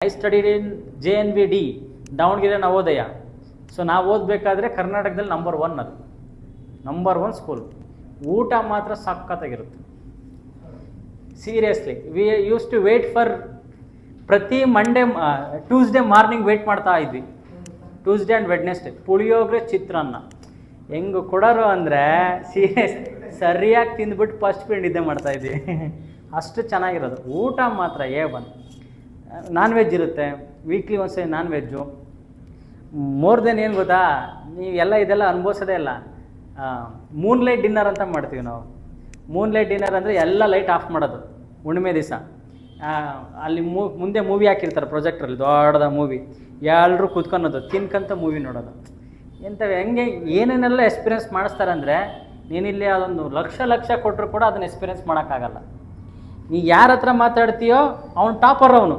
I studied in JNVD Davanagere Navodaya. So ನಾವು ಓದಬೇಕಾದ್ರೆ ಕರ್ನಾಟಕದಲ್ಲಿ ನಂಬರ್ 1 ಅದು, ನಂಬರ್ 1 ಸ್ಕೂಲ್. ಊಟ ಮಾತ್ರ ಸಖತ್ತಾಗಿರುತ್ತೆ. Seriously we used to wait for ಪ್ರತಿ ಟ್ಯೂಸ್ಡೇ ಮಾರ್ನಿಂಗ್ ವೇಟ್ ಮಾಡ್ತಾ ಇದ್ವಿ. Tuesday and Wednesday puliyogare chitranna ಹೆಂಗೆ ಕೊಡೋರು ಅಂದರೆ ಸೀರಿಯಸ್ ಸರಿಯಾಗಿ ತಿಂದ್ಬಿಟ್ಟು ಫಸ್ಟ್ ಪೀರಿಯಡ್ ನಿದ್ದೆ ಮಾಡ್ತಾಯಿದ್ವಿ. ಅಷ್ಟು ಚೆನ್ನಾಗಿರೋದು ಊಟ ಮಾತ್ರ. ನಾನ್ ವೆಜ್ ಇರುತ್ತೆ, ವೀಕ್ಲಿ ಒಂದ್ಸರಿ ನಾನ್ ವೆಜ್ಜು. ಮೋರ್ ದೆನ್ ಏನು ಗೊತ್ತಾ, ನೀವು ಇದೆಲ್ಲ ಅನುಭವಿಸೋದೇ ಇಲ್ಲ. ಮೂನ್ಲೈಟ್ ಡಿನ್ನರ್ ಅಂತ ಮಾಡ್ತೀವಿ ನಾವು. ಮೂನ್ಲೈಟ್ ಡಿನ್ನರ್ ಅಂದರೆ ಎಲ್ಲ ಲೈಟ್ ಆಫ್ ಮಾಡೋದು ಹುಣ್ಣಿಮೆ ದಿವಸ. ಅಲ್ಲಿ ಮುಂದೆ ಮೂವಿ ಹಾಕಿರ್ತಾರೆ ಪ್ರೊಜೆಕ್ಟ್ರಲ್ಲಿ, ದೊಡ್ಡದ ಮೂವಿ, ಎಲ್ಲರೂ ಕೂತ್ಕೊಳೋದು ತಿನ್ಕಂತ ಮೂವಿ ನೋಡೋದು. ಹೆಂಗೆ ಏನೇನೆಲ್ಲ ಎಕ್ಸ್ಪೀರಿಯೆನ್ಸ್ ಮಾಡಿಸ್ತಾರೆ ಅಂದರೆ, ನೀನಿಲ್ಲಿ ಅದೊಂದು ಲಕ್ಷ ಕೊಟ್ಟರು ಕೂಡ ಅದನ್ನು ಎಕ್ಸ್ಪೀರಿಯೆನ್ಸ್ ಮಾಡೋಕ್ಕಾಗಲ್ಲ. ನೀ ಯಾರ ಹತ್ರ ಮಾತಾಡ್ತೀಯೋ ಅವ್ನು ಟಾಪರ್ ಅವನು.